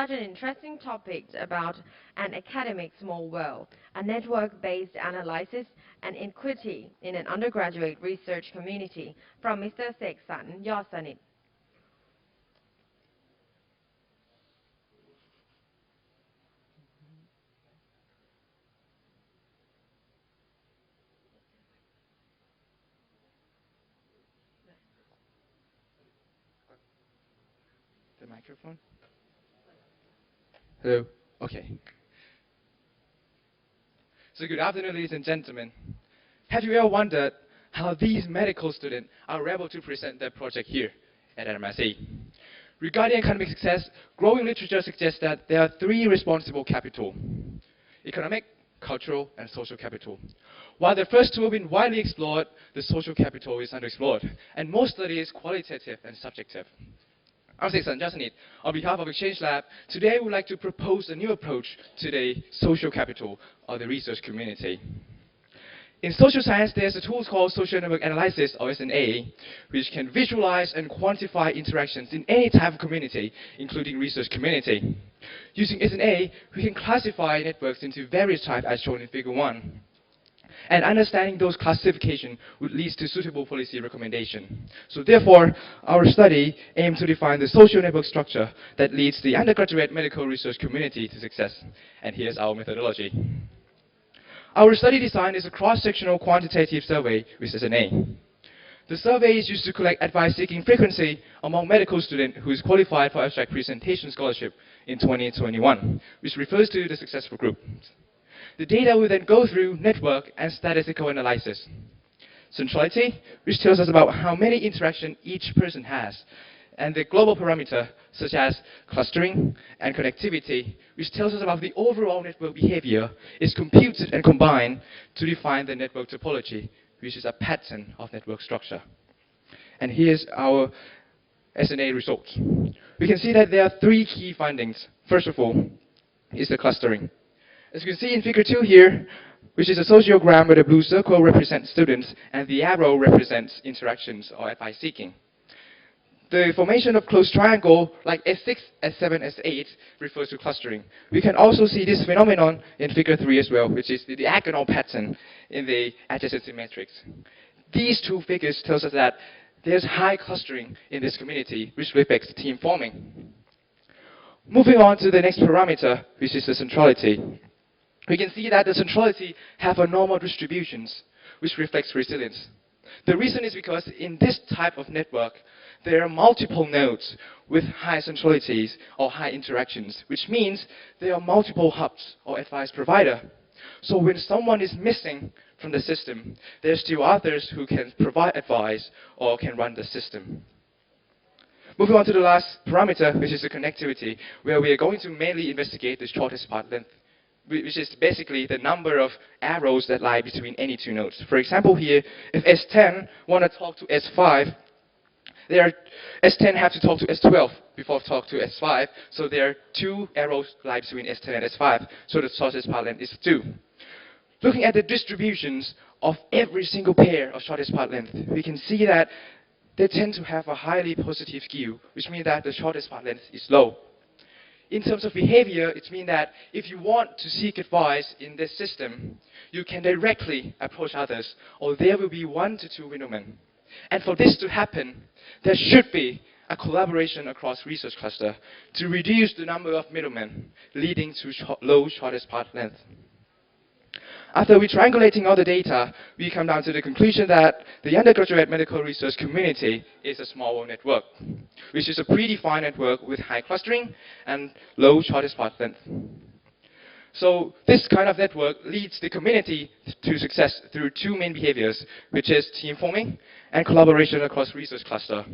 such an interesting topic about an academic small world, a network-based analysis and inequity in an undergraduate research community from Mr. Seksan Yoadsanit. The microphone? Hello? Okay. So good afternoon, ladies and gentlemen. Have you ever wondered how these medical students are able to present their project here at IMRC? Regarding academic success, growing literature suggests that there are three responsible capital: economic, cultural, and social capital. While the first two have been widely explored, the social capital is underexplored, and most study is qualitative and subjective. I'm Seksan Yoadsanit. On behalf of Exchange Lab, today we would like to propose a new approach to the social capital of the research community. In social science, there's a tool called social network analysis, or SNA, which can visualize and quantify interactions in any type of community, including research community. Using SNA, we can classify networks into various types as shown in Figure 1. And understanding those classification would lead to suitable policy recommendation. So therefore, our study aims to define the social network structure that leads the undergraduate medical research community to success. And here's our methodology. Our study design is a cross-sectional quantitative survey with SNA. The survey is used to collect advice-seeking frequency among medical students who is qualified for abstract presentation scholarship in 2021, which refers to the successful group. The data will then go through network and statistical analysis. Centrality, which tells us about how many interactions each person has, and the global parameter, such as clustering and connectivity, which tells us about the overall network behavior, is computed and combined to define the network topology, which is a pattern of network structure. And here's our SNA results. We can see that there are three key findings. First of all, is the clustering. As you can see in Figure 2 here, which is a sociogram where the blue circle represents students and the arrow represents interactions or advice seeking. The formation of closed triangle like S6, S7, S8 refers to clustering. We can also see this phenomenon in Figure 3 as well, which is the diagonal pattern in the adjacency matrix. These two figures tell us that there's high clustering in this community, which reflects team forming. Moving on to the next parameter, which is the centrality. We can see that the centrality have a normal distributions, which reflects resilience. The reason is because in this type of network, there are multiple nodes with high centralities or high interactions, which means there are multiple hubs or advice provider. So when someone is missing from the system, there's still others who can provide advice or can run the system. Moving on to the last parameter, which is the connectivity, where we are going to mainly investigate the shortest path length, which is basically the number of arrows that lie between any two nodes. For example here, if S10 want to talk to S5, S10 have to talk to S12 before talk to S5, so there are two arrows lie between S10 and S5, so the shortest path length is 2. Looking at the distributions of every single pair of shortest path length, we can see that they tend to have a highly positive skew, which means that the shortest path length is low. In terms of behavior, it means that if you want to seek advice in this system, you can directly approach others, or there will be 1 to 2 middlemen. And for this to happen, there should be a collaboration across research cluster to reduce the number of middlemen, leading to low shortest path length. After we triangulating all the data, we come down to the conclusion that the undergraduate medical research community is a small network, which is a predefined network with high clustering and low shortest path length. So this kind of network leads the community to success through two main behaviors, which is team forming and collaboration across research cluster.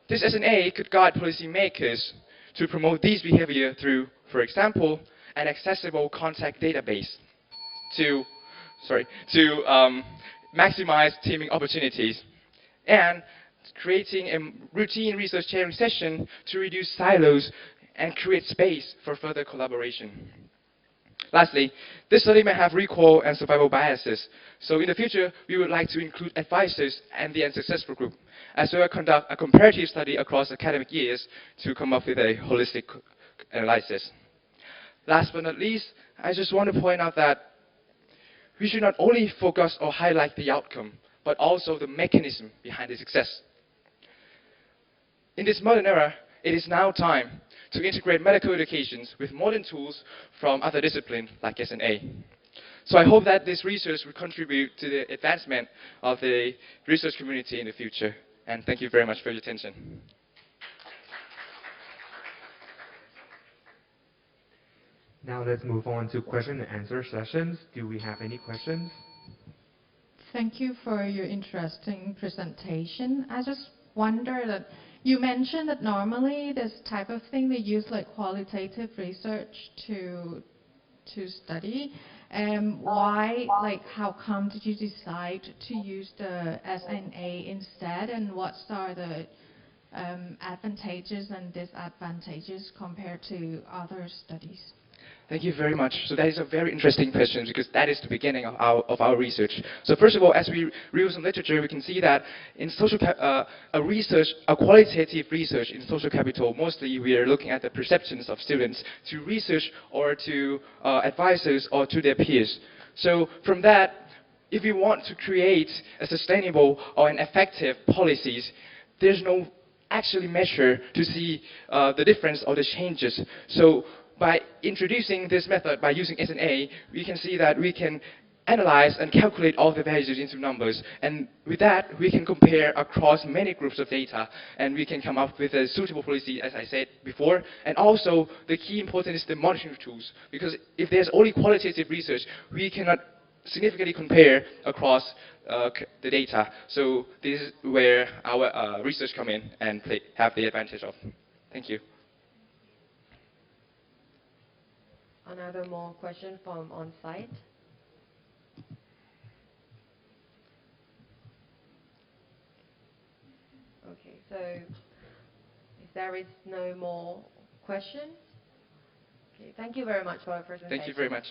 This SNA could guide policymakers to promote these behavior through, for example, an accessible contact database to maximize teaming opportunities, and creating a routine research sharing session to reduce silos and create space for further collaboration. Lastly, this study may have recall and survival biases, so in the future we would like to include advisors and the unsuccessful group, as well as conduct a comparative study across academic years to come up with a holistic analysis. Last but not least, I just want to point out that we should not only focus or highlight the outcome, but also the mechanism behind the success. In this modern era, it is now time to integrate medical educations with modern tools from other disciplines like S&A. So I hope that this research will contribute to the advancement of the research community in the future. And thank you very much for your attention. Now let's move on to question and answer sessions. Do we have any questions? Thank you for your interesting presentation. I just wonder that you mentioned that normally this type of thing they use like qualitative research to study. Why, like, how come did you decide to use the SNA instead, and what are the advantages and disadvantages compared to other studies? Thank you very much. So that is a very interesting question because that is the beginning of our research. So first of all, as we review some literature, we can see that in a qualitative research in social capital, mostly we are looking at the perceptions of students to research or to advisors or to their peers. So from that, if we want to create a sustainable or an effective policies, there's no actually measure to see the difference or the changes. So by introducing this method, by using SNA, we can see that we can analyze and calculate all the values into numbers. And with that, we can compare across many groups of data, and we can come up with a suitable policy, as I said before. And also, the key important is the monitoring tools, because if there's only qualitative research, we cannot significantly compare across the data. So this is where our research come in and have the advantage of. Thank you. Another more question from on-site. Okay, so if there is no more questions, okay, thank you very much for your presentation. Thank you very much.